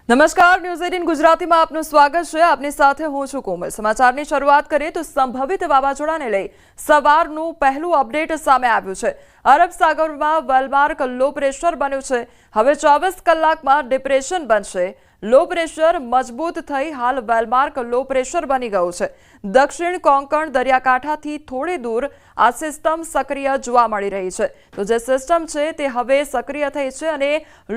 નમસ્કાર, ન્યૂઝ 18 ગુજરાતીમાં આપનું સ્વાગત છે। આપની સાથે હું છું કોમલ। સમાચારની શરૂઆત કરીએ તો સંભવિત વાવાઝોડાને લઈ સવારનું પહેલું અપડેટ સામે આવ્યું છે। અરબ સાગરમાં વેલમાર્ક લો પ્રેશર બન્યું છે। હવે 24 કલાકમાં ડિપ્રેશન બનશે। લો પ્રેશર મજબૂત થઈ હાલ વેલમાર્ક લો પ્રેશર બની ગયું છે। દક્ષિણ કોંકણ દરિયાકાંઠાથી થોડી દૂર આ સિસ્ટમ સક્રિય જોવા મળી રહી છે। તો જે સિસ્ટમ છે તે હવે સક્રિય થઈ છે અને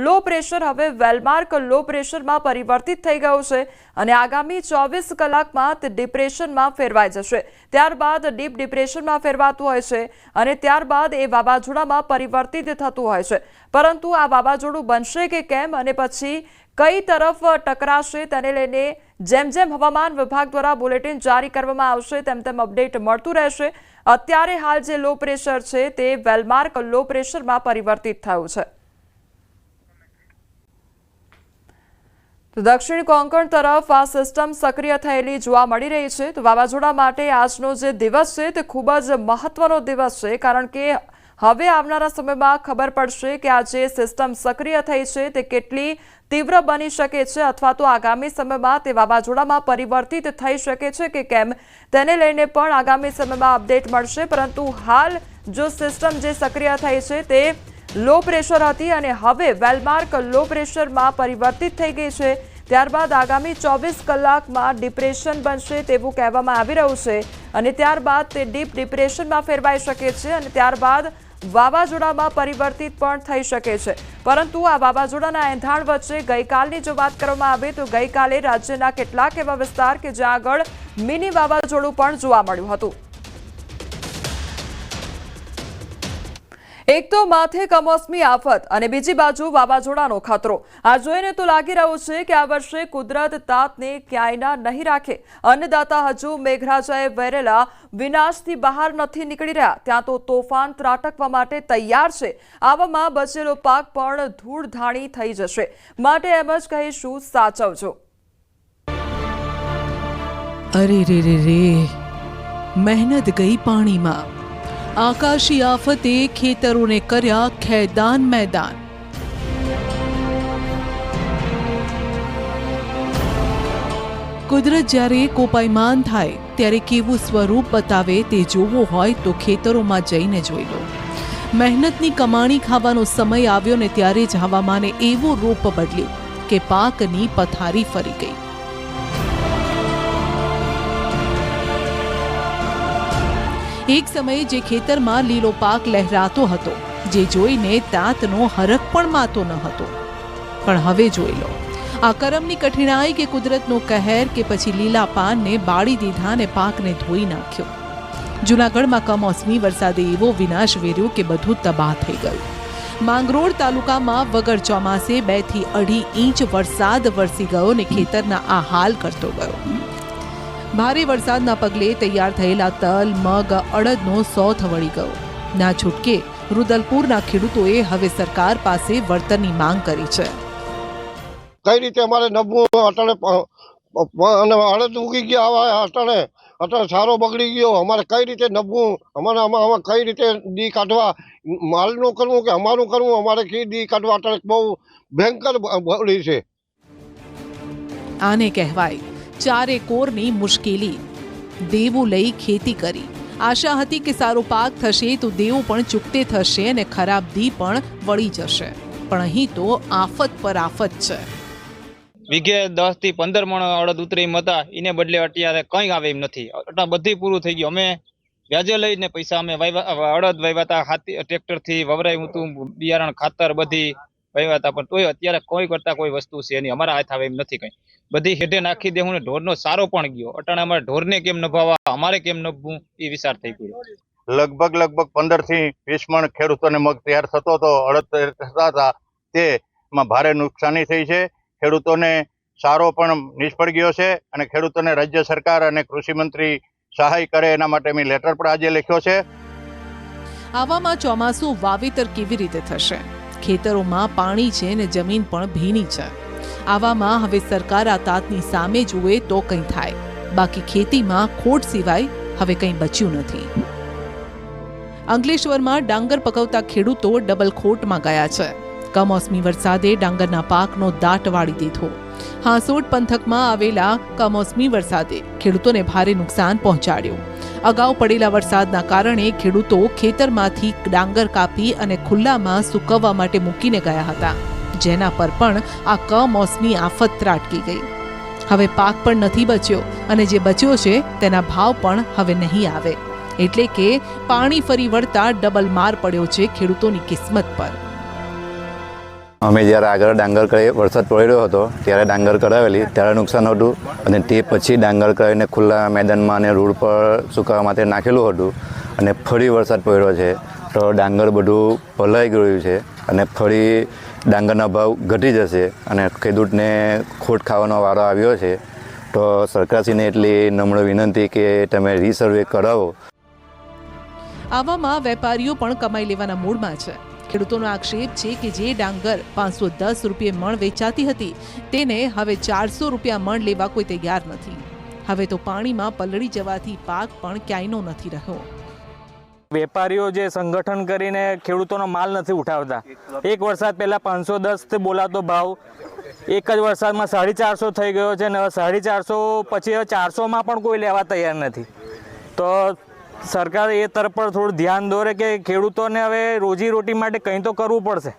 લો પ્રેશર હવે વેલમાર્ક લો પ્રેશરમાં પરિવર્તિત થઈ ગયું છે અને આગામી 24 કલાકમાં તે ડિપ્રેશનમાં ફેરવાઈ જશે। ત્યારબાદ ડીપ ડિપ્રેશનમાં ફેરવાતું હોય છે અને ત્યારબાદ એ વાવાઝોડામાં પરિવર્તિત થતું હોય છે। પરંતુ આ વાવાઝોડું બનશે કે કેમ અને પછી કઈ તરફ ટકરાશે તેને લઈને જેમ જેમ હવામાન વિભાગ દ્વારા બુલેટિન જારી કરવામાં આવશે તેમ તેમ અપડેટ મળતું રહેશે। અત્યારે હાલ જે લો પ્રેશર છે તે વેલમાર્ક લો પ્રેશરમાં પરિવર્તિત થયું છે। તો દક્ષિણ કોંકણ તરફ આ સિસ્ટમ સક્રિય થયેલી જોવા મળી રહી છે। તો વાવાઝોડા માટે આજનો જે દિવસ છે તે ખૂબ જ મહત્વનો દિવસ છે, કારણ કે હવે આવનારા સમયમાં ખબર પડશે કે આ જે સિસ્ટમ સક્રિય થઈ છે તે કેટલી તીવ્ર બની શકે છે અથવા તો આગામી સમયમાં તે વાવાઝોડામાં પરિવર્તિત થઈ શકે છે કે કેમ તેને લઈને પણ આગામી સમયમાં અપડેટ મળશે। પરંતુ હાલ જો સિસ્ટમ જે સક્રિય થઈ છે તે લો પ્રેશર હતી અને હવે વેલમાર્ક લો પ્રેશરમાં પરિવર્તિત થઈ ગઈ છે। ત્યારબાદ આગામી 24 કલાકમાં ડિપ્રેશન બનશે તેવું કહેવામાં આવી રહ્યું છે અને ત્યારબાદ તે ડીપ ડિપ્રેશનમાં ફેરવાઈ શકે છે અને ત્યારબાદ વાવાઝોડામાં પરિવર્તિત પણ થઈ શકે છે। પરંતુ આ વાવાઝોડાના એંધાણ વચ્ચે ગઈકાલની જો વાત કરવામાં આવે તો ગઈકાલે રાજ્યના કેટલાક એવા વિસ્તાર કે જ્યાં આગળ મિની વાવાઝોડું પણ જોવા મળ્યું હતું। એક તો માથે કમોસમી આફત અને બીજી બાજુ વાવાઝોડાનો ખતરો। આ જોઈને તો લાગી રહ્યું છે કે આ વર્ષે કુદરત તાતને ક્યાંયના નહીં રાખે। અન્નદાતા હજુ મેઘરાજાએ વેરેલા વિનાશથી બહાર નથી નીકળી રહ્યા, ત્યાં તો તોફાન ત્રાટકવા માટે તૈયાર છે। આવામાં બચેલો પાક પણ ધૂળધાણી થઈ જશે, માટે એમ જ કહીશું સાચવજો। અરે રે રે રે, મહેનત ગઈ પાણીમાં। આકાશી આફતે ખેતરોને કર્યા ખેદાન મેદાન। કુદરત જ્યારે કોપાયમાન થાય ત્યારે કેવું સ્વરૂપ બતાવે તે જોવું હોય તો ખેતરોમાં જઈને જોઈ લો। મહેનતની કમાણી ખાવાનો સમય આવ્યો ને ત્યારે જ હવામાને એવું રૂપ બદલ્યું કે પાકની પથારી ફરી ગઈ। એક સમયે જે ખેતરમાં લીલો પાક લહેરાતો હતો, જે જોઈને તાતનો હરખ પણ માતો ન હતો, પણ હવે જોઈ લો આ કરમની કઠિનાઈ કે કુદરતનો કહેર કે પછી લીલા પાનને બાળી દીધા ને પાકને ધોઈ નાખ્યો। જૂનાગઢમાં કમોસમી વરસાદે એવો વિનાશ વેર્યો કે બધું તબાહ થઈ ગયું। માંગરોળ તાલુકામાં વગર ચોમાસે 2 થી 2.5 ઇંચ વરસાદ વરસી ગયો ને ખેતરના આ હાલ કરતો ગયો। ભારે વરસાદના પગલે તૈયાર થયેલા તલ, મગ, અડદનો સોથ વળી ગયો। ના છૂટકે રુદલપુરના ખેડૂતોએ હવે સરકાર પાસે વળતરની માંગ કરી છે। કઈ રીતે અમારે નબવું અટાણે અને અડદ ઉગી ગયા અટાણે સારો બગડી ગયો, અમારે કઈ રીતે નબવું, અમારે આમાં કઈ રીતે દી કાઢવા, માલનું કરવું કે અમારું કરવું, અમારે કઈ દી કાઢવા અટાણે બહુ ભયંકર બગડી છે। આને કહેવાય ચારે કોરની મુશ્કેલી। દેવું લઈ ખેતી કરી, આશા હતી કે સારો પાક થશે તો દેવું પણ ચૂકતે થશે અને ખરાબ દી પણ વળી જશે, પણ અહીં તો આફત પર આફત છે। વીઘે 10 થી 15 મણ અડદ ઉતરી હતા, એને બદલે અત્યારે કંઈ આવે એમ નથી। અટા બધી પૂરું થઈ ગયું। અમે વ્યાજે લઈને પૈસા અમે અડદ વાવ્યા હતા, ટ્રેક્ટરથી વવરાયું હતું, બિયારણ ખાતર બધી વાવ્યા હતા, પણ તોય અત્યારે કોઈ કરતા કોઈ વસ્તુ છે નહીં। અમારા હાથ આવે એમ નથી કંઈ, બધી હેઠે નાખી દેવું ને ઢોરનો સારો પણ ગયો। અટાણે અમારે ઢોરને કેમ નભાવવા, અમારે કેમ નભવું એ વિચાર થઈ ગયો। લગભગ 15 થી 20 મણ ખેડૂતોને મગ તૈયાર થતો હતો, અડદ થતા હતા, તેમાં ભારે નુકસાની થઈ છે। ખેડૂતોને સારો પણ નિષ્ફળ ગયો છે અને ખેડૂતોને રાજ્ય સરકાર અને કૃષિ મંત્રી સહાય કરે એના માટે મેં લેટર પણ આજે લખ્યો છે। આવામાં ચોમાસું વાવેતર કેવી રીતે થશે? ખેતરોમાં પાણી છે ને જમીન પણ ભીની છે। આવામાં હવે સરકાર આ તાતની સામે જુએ તો કંઈ થાય, બાકી ખેતીમાં ખોટ સિવાય હવે કંઈ બચ્યું નથી। અંકલેશ્વરમાં ડાંગર પકવતા ખેડૂતો ડબલ ખોટમાં ગયા છે। કમોસમી વરસાદે ડાંગરના પાકનો દાટ વાળી દીધો। હાંસોટ પંથકમાં આવેલા કમોસમી વરસાદે ખેડૂતોને ભારે નુકસાન પહોંચાડ્યું. અગાઉ પડેલા વરસાદના કારણે ખેડૂતો ખેતરમાંથી ડાંગર કાપી અને ખુલ્લામાં સૂકવવા માટે મૂકીને ગયા હતા, જેના પર પણ આ કમોસમી આફત ત્રાટકી ગઈ. હવે પાક પણ નથી બચ્યો અને જે બચ્યો છે તેના ભાવ પણ હવે નહીં આવે. એટલે કે પાણી ફરી વળતા ડબલ માર પડ્યો છે ખેડૂતોની કિસ્મત પર. અમે જ્યારે આગળ ડાંગર કરાવી વરસાદ પડ્યો હતો ત્યારે ડાંગર કરાવેલી ત્યારે નુકસાન હતું અને તે પછી ડાંગર કરાવીને ખુલ્લા મેદાનમાં અને રોડ પર સુકાવા માટે નાખેલું હતું અને ફરી વરસાદ પડ્યો છે તો ડાંગર બધું પલાઈ ગયું છે અને ફરી ડાંગરના ભાવ ઘટી જશે અને ખેડૂતને ખોટ ખાવાનો વારો આવ્યો છે. તો સરકારશ્રીને એટલી નમ્ર વિનંતી કે તમે રીસર્વે કરાવો. આવામાં વેપારીઓ પણ કમાઈ લેવાના મૂડમાં છે. ખેડૂતોનો આક્ષેપ છે કે જે ડાંગર 510 રૂપિયે મણ વેચાતી હતી તેને હવે 400 રૂપિયા મણ લેવા કોઈ તૈયાર નથી. હવે તો પાણીમાં પલળી જવાથી પાક પણ ક્યાંયનો નથી રહ્યો. વેપારીઓ જે સંગઠન કરીને ખેડૂતોનો માલ નથી ઉઠાવતા. એક વરસાદ પહેલાં 510 બોલાતો ભાવ એક જ વરસાદમાં 450 થઈ ગયો છે અને હવે 450 પછી 400માં પણ કોઈ લેવા તૈયાર નથી. તો સરકાર એ તરફ પર થોડું ધ્યાન દોરે કે ખેડૂતોને હવે રોજીરોટી માટે કંઈ તો કરવું પડશે.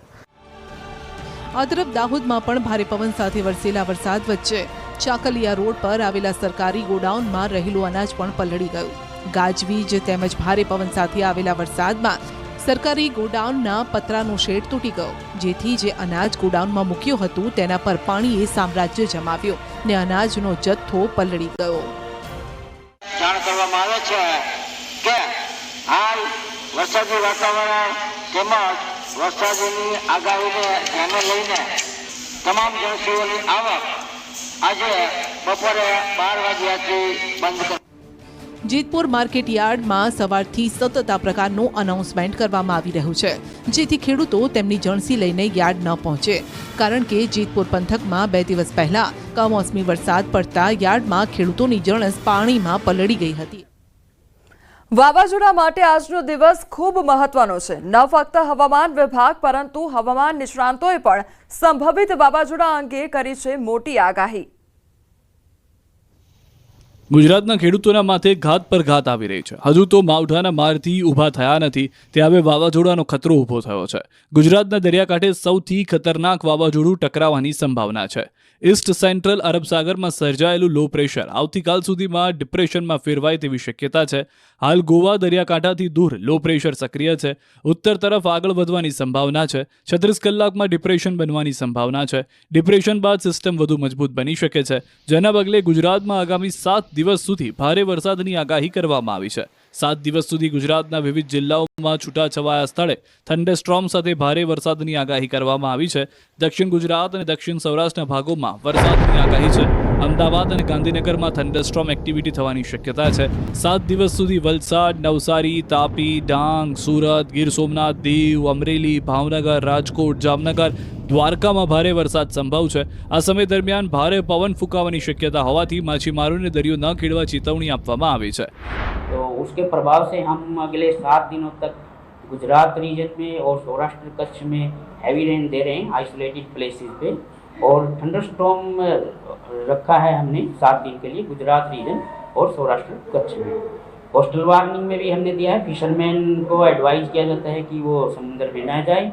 આ તરફ દાહોદમાં પણ ભારે પવન સાથે વરસેલા વરસાદ વચ્ચે ચાકલિયા રોડ પર આવેલા સરકારી ગોડાઉનમાં રહેલું અનાજ પણ પલળી ગયું. ગાજવીજ તેમજ ભારે પવન સાથે આવેલા વરસાદમાં સરકારી ગોડાઉનના પતરાનો શેડ તૂટી ગયો, જેથી જે અનાજ ગોડાઉનમાં મૂક્યું હતું તેના પર પાણીએ સામ્રાજ્ય જમાવ્યો ને અનાજનો જથ્થો પલળી ગયો. જાણ કરવામાં આવે છે કે હાલ વરસાદી વાતાવરણ તેમજ વરસાદની આગાહીને ધ્યાને લઈને તમામ જળસીઓની આવક આજે બપોરે 12 વાગ્યાથી બંધ કરી. જેતપુર માર્કેટ યાર્ડમાં સવારથી સતત આ પ્રકારનું અનાઉન્સમેન્ટ કરવામાં આવી રહ્યું છે, જેથી ખેડૂતો તેમની જણસી લઈને યાર્ડ ન પહોંચે. કારણ કે જેતપુર પંથકમાં 2 દિવસ પહેલા કમોસમી વરસાદ પડતા યાર્ડમાં ખેડૂતોની જણસ પાણીમાં પલળી ગઈ હતી. વાવાઝોડા માટે આજનો દિવસ ખૂબ મહત્વનો છે. ન ફક્ત હવામાન વિભાગ પરંતુ હવામાન નિષ્ણાંતોએ પણ સંભવિત વાવાઝોડા અંગે કરી છે મોટી આગાહી. ગુજરાતના ખેડૂતોના માથે ઘાત પર ઘાત આવી રહી છે. હજુ તો માવઠાના મારથી ઊભા થયા નથી તે હવે વાવાઝોડાનો ખતરો ઊભો થયો છે. ગુજરાતના દરિયાકાંઠે સૌથી ખતરનાક વાવાઝોડું ટકરાવાની સંભાવના છે. ઈસ્ટ સેન્ટ્રલ અરબ સાગરમાં સર્જાયેલું લો પ્રેશર આવતીકાલ સુધીમાં ડિપ્રેશનમાં ફેરવાય તેવી શક્યતા છે. હાલ ગોવા દરિયાકાંઠાથી દૂર લો પ્રેશર સક્રિય છે. ઉત્તર તરફ આગળ વધવાની સંભાવના છે. 36 કલાકમાં ડિપ્રેશન બનવાની સંભાવના છે. ડિપ્રેશન બાદ સિસ્ટમ વધુ મજબૂત બની શકે છે, જેના પગલે ગુજરાતમાં આગામી 7 દિવસ સુધી ભારે વરસાદની આગાહી કરવામાં આવી છે. 7 દિવસ સુધી ગુજરાતના વિવિધ જિલ્લાઓમાં છૂટાછવાયા સ્થળે થંડરસ્ટ્રોમ સાથે ભારે વરસાદની આગાહી કરવામાં આવી છે. દક્ષિણ ગુજરાત અને દક્ષિણ સૌરાષ્ટ્રના ભાગોમાં વરસાદની આગાહી છે. અમદાવાદ અને ગાંધીનગરમાં થંડરસ્ટ્રોમ એક્ટિવિટી થવાની શક્યતા છે. 7 દિવસ સુધી વલસાડ, નવસારી, તાપી, ડાંગ, સુરત, ગીર સોમનાથ, દીવ, અમરેલી, ભાવનગર, રાજકોટ, જામનગર, દ્વારકામાં ભારે વરસાદ સંભવ છે. આ સમય દરમિયાન ભારે પવન ફૂંકાવાની શક્યતા હોવાથી માછીમારોને દરિયો ન ખેડવા ચેતવણી આપવામાં આવી છે. तो उसके प्रभाव से हम अगले 7 दिनों तक गुजरात रीजन में और सौराष्ट्र कच्छ में हैवी रेन दे रहे हैं आइसोलेटेड प्लेसेस पे और थंडरस्टॉर्म रखा है हमने 7 दिन के लिए गुजरात रीजन और सौराष्ट्र कच्छ में. कोस्टल वार्निंग में भी हमने दिया है. फिशरमैन को एडवाइज किया जाता है कि वो समुद्र में न जाए.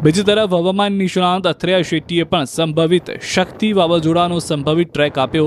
બીજી તરફ હવામાન નિષ્ણાંત અથર્યા શેટ્ટીએ પણ સંભવિત શક્તિ વાવાઝોડાનો સંભવિત ટ્રેક આપ્યો.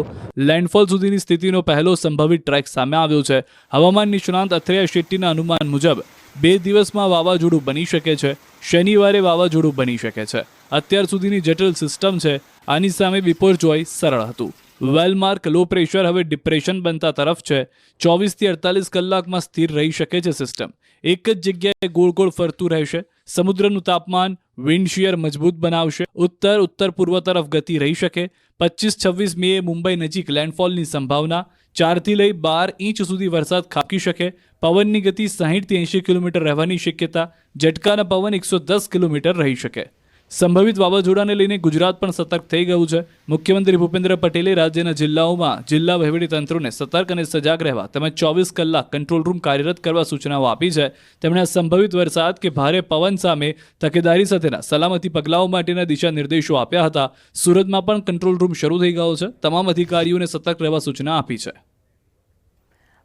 લેન્ડફોલ સુધીની સ્થિતિનો પહેલો સંભવિત ટ્રેક સામે આવ્યો છે. હવામાન નિષ્ણાંત અથર્યા શેટ્ટીના અનુમાન મુજબ 2 દિવસમાં વાવાઝોડું બની શકે છે. શનિવારે વાવાઝોડું બની શકે છે. અત્યાર સુધીની જટિલ સિસ્ટમ છે. આની સામે વિપર્જોય સરળ હતું. વેલમાર્ક લો પ્રેશર હવે ડિપ્રેશન બનતા તરફ છે. 24 થી 48 કલાકમાં સ્થિર રહી શકે છે સિસ્ટમ. એક જ જગ્યાએ ગોળ ગોળ ફરતું રહેશે. સમુદ્રનું તાપમાન વિન્ડ શિયર મજબૂત બનાવશે. ઉત્તર પૂર્વ તરફ ગતિ રહી શકે. 25-26 મે મુંબઈ નજીક લેન્ડફોલની સંભાવના. 4 થી લઈ 12 ઇંચ સુધી વરસાદ ખાબકી શકે. પવનની ગતિ 60 થી 80 કિલોમીટર રહેવાની શક્યતા. ઝટકાના પવન 110 કિલોમીટર રહી શકે. સંભવિત વાવાઝોડાને લઈને ગુજરાત પણ સતર્ક થઈ ગયું છે. મુખ્યમંત્રી ભૂપેન્દ્ર પટેલે રાજ્યના જિલ્લાઓમાં જિલ્લા વહીવટીતંત્રોને સતર્ક અને સજાગ રહેવા તેમજ 24 કલાક કંટ્રોલ રૂમ કાર્યરત કરવા સૂચનાઓ આપી છે. તેમણે સંભવિત વરસાદ કે ભારે પવન સામે તકેદારી સાથેના સલામતી પગલાઓ માટેના દિશા નિર્દેશો આપ્યા હતા. સુરતમાં પણ કંટ્રોલ રૂમ શરૂ થઈ ગયો છે. તમામ અધિકારીઓને સતર્ક રહેવા સૂચના આપી છે.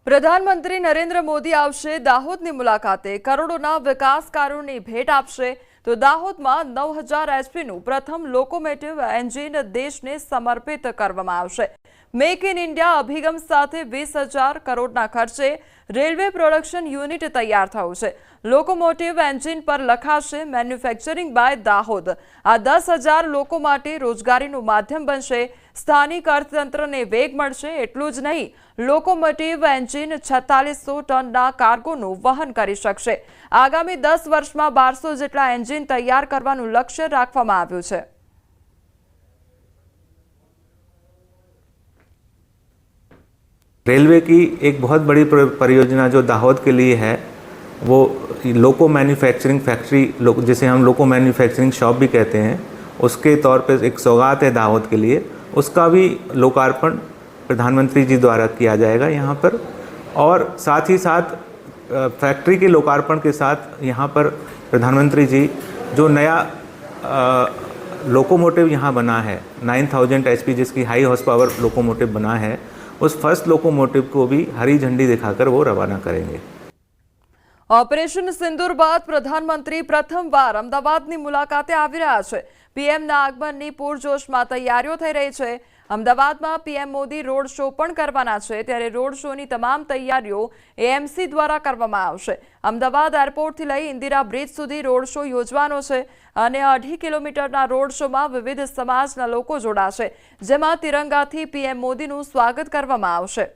પ્રધાનમંત્રી નરેન્દ્ર મોદી આવશે દાહોદની મુલાકાતે. કરોડોના વિકાસ કાર્યોની ભેટ આપશે. તો દાહોદમાં 9000 એચપીનું પ્રથમ લોકોમોટિવ એન્જિન દેશને સમર્પિત કરવામાં આવશે. મેક ઇન ઇન્ડિયા અભિગમ સાથે 20,000 કરોડના ખર્ચે રેલવે પ્રોડક્શન યુનિટ તૈયાર થયું છે. લોકોમોટિવ એન્જિન પર લખાશે મેન્યુફેક્ચરિંગ બાય દાહોદ. આ 10,000 લોકો માટે રોજગારીનું માધ્યમ બનશે. સ્થાનિક અર્થતંત્રને વેગ મળશે. એટલું જ નહીં, લોકોમોટિવ એન્જિન 4600 ટનના કાર્ગોનું વહન કરી શકશે. આગામી 10 વર્ષમાં 1200 જેટલા એન્જિન તૈયાર કરવાનું લક્ષ્ય રાખવામાં આવ્યું છે. रेलवे की एक बहुत बड़ी परियोजना जो दाहोद के लिए है वो लोको मैन्युफैक्चरिंग फैक्ट्री, जिसे हम लोको मैन्युफैक्चरिंग शॉप भी कहते हैं, उसके तौर पे एक सौगात है दाहोद के लिए. उसका भी लोकार्पण प्रधानमंत्री जी द्वारा किया जाएगा यहाँ पर. और साथ ही साथ फैक्ट्री के लोकार्पण के साथ यहाँ पर प्रधानमंत्री जी जो नया लोकोमोटिव यहाँ बना है 9000 एचपी जिसकी हाई हॉर्स पावर लोकोमोटिव बना है, उस फर्स्ट लोकोमोटिव को भी हरी झंडी दिखाकर वो रवाना करेंगे. ઓપરેશન સિંદૂર બાદ પ્રધાનમંત્રી પ્રથમવાર અમદાવાદની મુલાકાતે આવી રહ્યા છે. પીએમના આગમનની પૂરજોશમાં તૈયારીઓ થઈ રહી છે. અમદાવાદમાં પીએમ મોદી રોડ શો પણ કરવાના છે. ત્યારે રોડ શોની તમામ તૈયારીઓ એએમસી દ્વારા કરવામાં આવશે. અમદાવાદ એરપોર્ટથી લઈ ઇન્દિરા બ્રિજ સુધી રોડ શો યોજવાનો છે અને 2.5 કિલોમીટરના રોડ શોમાં વિવિધ સમાજના લોકો જોડાશે, જેમાં તિરંગાથી પીએમ મોદીનું સ્વાગત કરવામાં આવશે.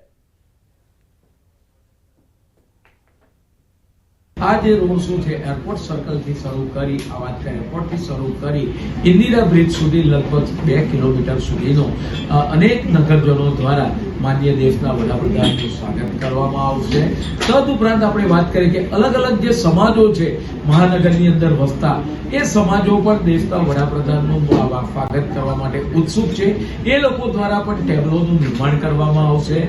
આ જે રોડ શો છે એરપોર્ટ સર્કલથી શરૂ કરી આવાજ એરપોર્ટથી શરૂ કરી ઇન્દિરા બ્રિજ સુધી લગભગ 2 કિલોમીટર સુધીનો અનેક નગરજનો દ્વારા માનનીય દેશના વડાપ્રધાનનું સ્વાગત કરવામાં આવશે. તદુપરાંત આપણે વાત કરીએ કે અલગ અલગ જે સમાજો છે મહાનગરની અંદર વસતા, એ સમાજો પણ દેશના વડાપ્રધાનનું સ્વાગત કરવા માટે ઉત્સુક છે. એ લોકો દ્વારા પણ ટેબલોનું નિર્માણ કરવામાં આવશે.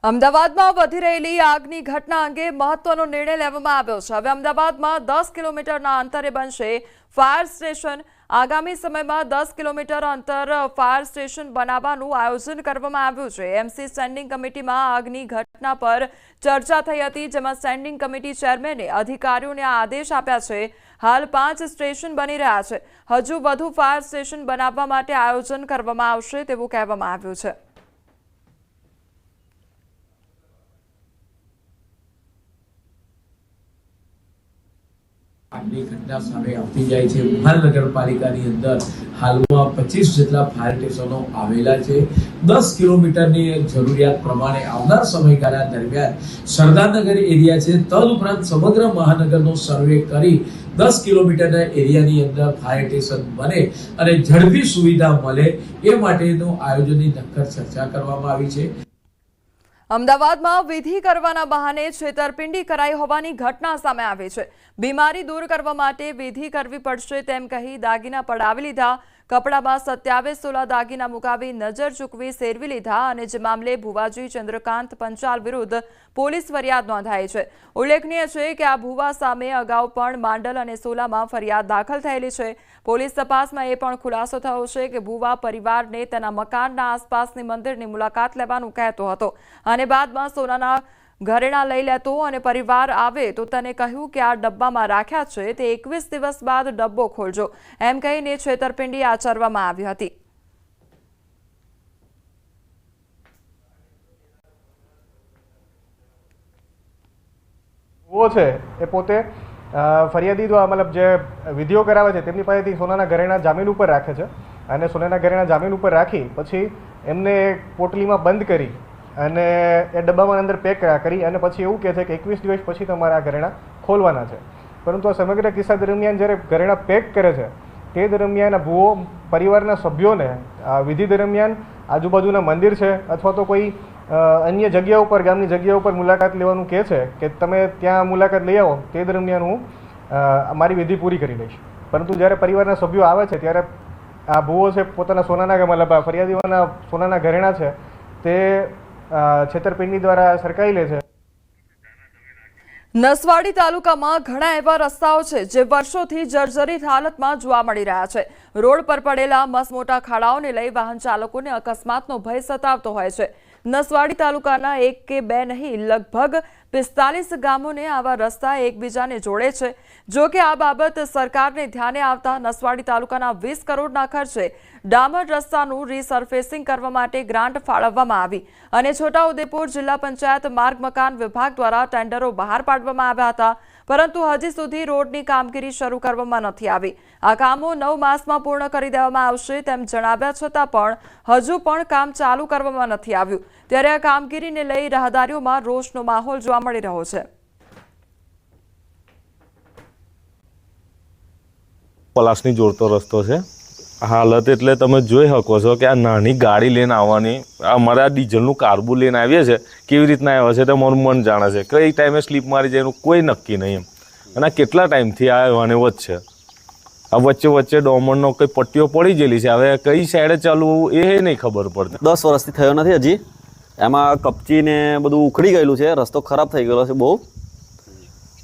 અમદાવાદમાં વધી રહેલી આગની ઘટના અંગે મહત્વનો નિર્ણય લેવામાં આવ્યો છે. હવે અમદાવાદમાં 10 કિલોમીટરના અંતરે બનશે ફાયર સ્ટેશન. આગામી સમયમાં 10 કિલોમીટર અંતર ફાયર સ્ટેશન બનાવવાનું આયોજન કરવામાં આવ્યું છે. એમસી સ્ટેન્ડિંગ કમિટીમાં આગની ઘટના પર ચર્ચા થઈ હતી, જેમાં સ્ટેન્ડિંગ કમિટી ચેરમેને અધિકારીઓને આદેશ આપ્યા છે. હાલ 5 સ્ટેશન બની રહ્યા છે. હજુ વધુ ફાયર સ્ટેશન બનાવવા માટે આયોજન કરવામાં આવશે તેવું કહેવામાં આવ્યું છે. આગની ઘટના સામે આવતી જાય છે. મહાનગરપાલિકાની અંદર હાલમાં 25 જેટલા ફાયર સ્ટેશનો આવેલા છે. 10 કિલોમીટરની જરૂરિયાત પ્રમાણે આવનાર સમયગાળા દરમિયાન સરદારનગર એરિયા છે, તદુપરાંત સમગ્ર મહાનગરનો સર્વે કરી 10 કિલોમીટરના એરિયાની અંદર ફાયર સ્ટેશન બને અને ઝડપી સુવિધા મળે એ માટેનું આયોજનની નક્કર ચર્ચા કરવામાં આવી છે. અમદાવાદમાં વિધિ કરવાના બહાને છેતરપિંડી કરાઈ હોવાની ઘટના સામે આવી છે. બીમારી દૂર કરવા માટે વિધિ કરવી પડશે તેમ કહી દાગીના પડાવી લીધા. કપડામાં 27 તોલા દાગીના મુકાવી નજર ચૂકવી સેરવી લીધા અને જે મામલે ભુવાજી ચંદ્રકાંત પંચાલ વિરુદ્ધ પોલીસ ફરિયાદ નોંધાઈ છે. ઉલ્લેખનીય છે કે આ ભુવા સામે અગાઉ પણ માંડલ અને સોલામાં ફરિયાદ દાખલ થયેલી છે. પોલીસ તપાસમાં એ પણ ખુલાસો થયો છે કે ભુવા પરિવારને તેના મકાનના આસપાસની મંદિરની મુલાકાત લેવાનું કહેતો હતો અને બાદમાં સોનાના ઘરેણા લઈ લેતો અને પરિવાર આવે તો તેને કહ્યું કે આ ડબ્બામાં રાખ્યા છે, તે 21 દિવસ બાદ ડબ્બો ખોલજો એમ કહીને છેતરપિંડી આચરવામાં આવી હતી. ભુવો છે એ પોતે ફરિયાદી દ્વારા મતલબ જે વિધિઓ કરાવે છે તેમની પાસેથી સોનાના ઘરેણા જામીન ઉપર રાખે છે અને સોનાના ઘરેણા જામીન ઉપર રાખી પછી એમને પોટલીમાં બંધ કરી અને એ ડબ્બામાં અંદર પેક કરી અને પછી એવું કહે છે કે 21 દિવસ પછી તમારે આ ઘરેણા ખોલવાના છે. પરંતુ આ સમગ્ર કિસ્સા દરમિયાન જ્યારે ઘરેણા પેક કરે છે તે દરમિયાન આ ભુવો પરિવારના સભ્યોને વિધિ દરમિયાન આજુબાજુના મંદિર છે અથવા તો કોઈ અન્ય જગ્યા ઉપર, ગામની જગ્યા ઉપર મુલાકાત લેવાનું કહે છે કે તમે ત્યાં મુલાકાત લઈ આવો, તે દરમિયાન હું મારી વિધિ પૂરી કરી લઈશ. પરંતુ જ્યારે પરિવારના સભ્યો આવે છે ત્યારે આ ભૂવો છે પોતાના સોનાના મતલબ ફરિયાદીઓના સોનાના ઘરેણા છે તે છેતરપિંડી દ્વારા સરકાઈ લે છે. નસવાડી તાલુકામાં ઘણા એવા રસ્તાઓ છે જે વર્ષોથી જર્જરિત હાલતમાં જોવા મળી રહ્યા છે. રોડ પર પડેલા મસમોટા ખાડાઓને લઈ વાહન ચાલકોને અકસ્માતનો ભય સતાવતો હોય છે. નસવાડી તાલુકાના 1 કે 2 નહીં, લગભગ 45 ગામોને આવા રસ્તા એકબીજાને જોડે છે. જો કે આ બાબત સરકારને ધ્યાને આવતા નસવાડી તાલુકાના 20 કરોડના ખર્ચે ડામર રસ્તાનું રીસર્ફેસિંગ કરવા માટે ગ્રાન્ટ ફાળવવામાં આવી અને છોટાઉદેપુર જિલ્લા પંચાયત માર્ગ મકાન વિભાગ દ્વારા ટેન્ડરો બહાર પાડવામાં આવ્યા હતા, પરંતુ હજી સુધી રોડની કામગીરી શરૂ કરવામાં નથી આવી. આ કામો 9 માસમાં પૂર્ણ કરી દેવામાં આવશે તેમ જણાવ્યા છતાં પણ હજુ પણ કામ ચાલુ કરવામાં નથી આવ્યું. ત્યારે આ કામગીરીને લઈ રાહદારીઓમાં રોષનો માહોલ જોવા મળી રહ્યો છે. પલાસની જોડતો રસ્તો છે. હાલત એટલે તમે જોઈ શકો છો કે આ નાની ગાડી લઈને આવવાની, અમારે આ ડીઝલનું કાર્બુ લઈને આવીએ છીએ, કેવી રીતના આવ્યા છે તે મારું મન જાણે છે. કઈ ટાઈમે સ્લીપ મારી જાય એનું કોઈ નક્કી નહીં એમ. અને આ કેટલા ટાઈમથી આ આવવાને વચ્ચે આ વચ્ચે ડોમરનો કઈ પટ્ટીઓ પડી ગયેલી છે. હવે કઈ સાઈડે ચાલવું એ નહીં ખબર પડતી. 10 વર્ષથી થયો નથી હજી. એમાં કપચીને બધું ઉખડી ગયેલું છે, રસ્તો ખરાબ થઈ ગયેલો છે બહુ.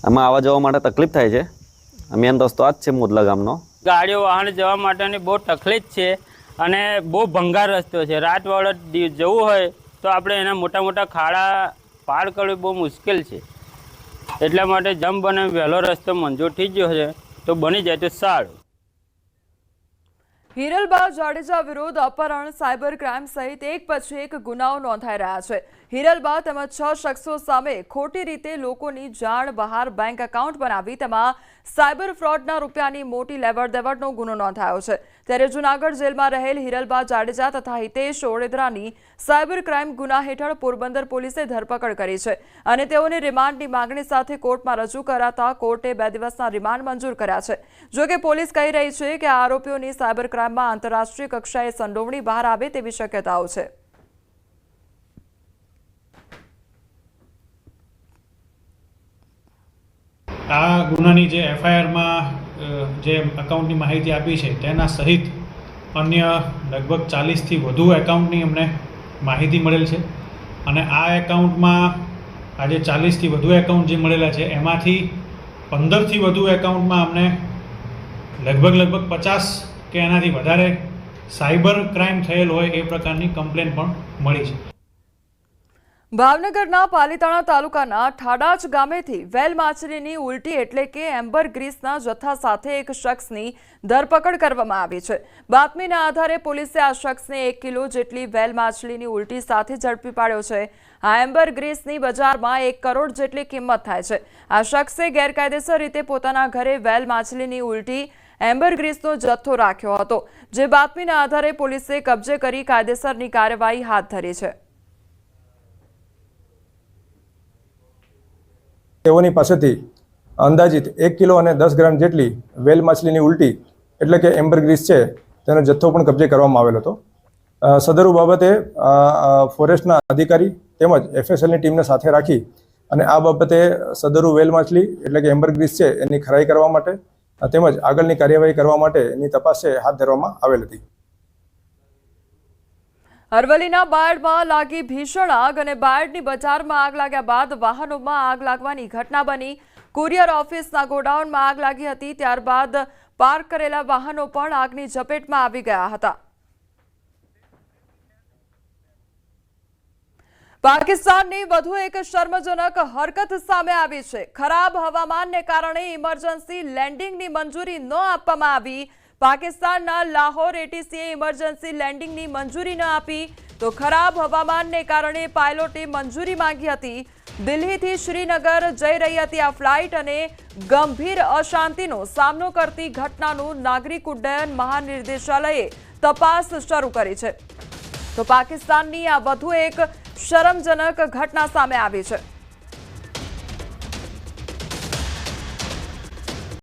એમાં આવવા જવા માટે તકલીફ થાય છે. મેન રસ્તો આ જ છે મોદલા ગામનો. ગાડીઓ વાહન જવા માટેની બહુ તકલીફ છે અને બહુ ભંગાર રસ્તો છે. રાત વાળો જવું હોય તો આપણે એના મોટા મોટા ખાડા પાર કરવું બહુ મુશ્કેલ છે. એટલા માટે જેમ બને વહેલો રસ્તો મંજૂર થઈ ગયો છે તો બની જાય તો સારું. હિરલબા જાડેજા વિરુદ્ધ અપહરણ, સાયબર ક્રાઇમ સહિત એક પછી એક ગુનાઓ નોંધાઈ રહ્યા છે. હિરલબા તેમજ 6 શખ્સો સામે ખોટી રીતે લોકોની જાણ બહાર બેંક એકાઉન્ટ બનાવી તેમાં સાયબર ફ્રોડના રૂપિયાની મોટી લેવડ દેવડનો ગુનો નોંધાયો છે. ત્યારે જૂનાગઢ જેલમાં રહેલ હિરલબા જાડેજા તથા હિતેશ ઓડેદરાની સાયબર ક્રાઇમ ગુના હેઠળ પોરબંદર પોલીસે ધરપકડ કરી છે અને તેઓને રિમાન્ડની માંગણી સાથે કોર્ટમાં રજૂ કરાતા કોર્ટે 2 દિવસના રિમાન્ડ મંજૂર કર્યા છે. જો કે પોલીસ કહી રહી છે કે આરોપીઓની સાયબર ક્રાઇમમાં આંતરરાષ્ટ્રીય કક્ષાએ સંડોવણી બહાર આવે તેવી શક્યતાઓ છે. આ ગુનાની જે એફઆઈઆરમાં જે એકાઉન્ટની માહિતી આપી છે તેના સહિત અન્ય લગભગ 40થી વધુ એકાઉન્ટની અમને માહિતી મળેલ છે અને આ એકાઉન્ટમાં આજે 40થી વધુ એકાઉન્ટ જે મળેલા છે એમાંથી 15થી વધુ એકાઉન્ટમાં અમને લગભગ 50 કે એનાથી વધારે સાયબર ક્રાઇમ થયેલ હોય એ પ્રકારની કમ્પ્લેન પણ મળી છે. ભાવનગરના પાલીતાણા તાલુકાના ઠાડાચ ગામેથી વેલ માછલીની ઉલટી એટલે કે એમ્બર ગ્રીસના જથ્થા સાથે એક શખ્સની ધરપકડ કરવામાં આવી છે. બાતમીના આધારે પોલીસે આ શખ્સને 1 કિલો જેટલી વેલ માછલીની ઉલટી સાથે ઝડપી પાડ્યો છે. આ એમ્બર ગ્રીસની બજારમાં 1 કરોડ જેટલી કિંમત થાય છે. આ શખ્સે ગેરકાયદેસર રીતે પોતાના ઘરે વેલ માછલીની ઉલટી એમ્બર ગ્રીસનો જથ્થો રાખ્યો હતો, જે બાતમીના આધારે પોલીસે કબજે કરી કાયદેસરની કાર્યવાહી હાથ ધરી છે. તેઓની પાસેથી અંદાજિત 1 કિલો અને 10 ગ્રામ જેટલી વેલ માછલીની ઉલટી એટલે કે એમ્બર ગ્રીસ છે તેનો જથ્થો પણ કબજે કરવામાં આવેલો હતો. સદરુ બાબતે ફોરેસ્ટના અધિકારી તેમજ એફએસએલની ટીમને સાથે રાખી અને આ બાબતે સદરુ વેલ માછલી એટલે કે એમ્બર ગ્રીસ છે એની ખરાઈ કરવા માટે તેમજ આગળની કાર્યવાહી કરવા માટે એની તપાસ હાથ ધરવામાં આવેલ હતી. અરવલ્લીના બાયડમાં લાગી ભીષણ આગ અને બાયડની બજારમાં આગ લાગ્યા બાદ વાહનોમાં આગ લાગવાની ઘટના બની. કુરિયર ઓફિસના ગોડાઉનમાં આગ લાગી હતી, ત્યારબાદ પાર્ક કરેલા વાહનો પણ આગની ઝપેટમાં આવી ગયા હતા. પાકિસ્તાનની વધુ એક શર્મજનક હરકત સામે આવી છે. ખરાબ હવામાનને કારણે ઇમરજન્સી લેન્ડિંગની મંજૂરી ન આપવામાં આવી. પાકિસ્તાનના લાહોર એટીસીએ ઇમરજન્સી લેન્ડિંગની મંજૂરી ન આપી તો ખરાબ હવામાનને કારણે પાયલોટે મંજૂરી માંગી હતી. દિલ્હીથી શ્રીનગર જઈ રહી હતી આ ફ્લાઇટ અને ગંભીર અશાંતિનો સામનો કરતી ઘટનાનું નાગરિક ઉડ્ડયન મહાનિર્દેશાલયે તપાસ શરૂ કરી છે. તો પાકિસ્તાનની આ વધુ એક શરમજનક ઘટના સામે આવી છે.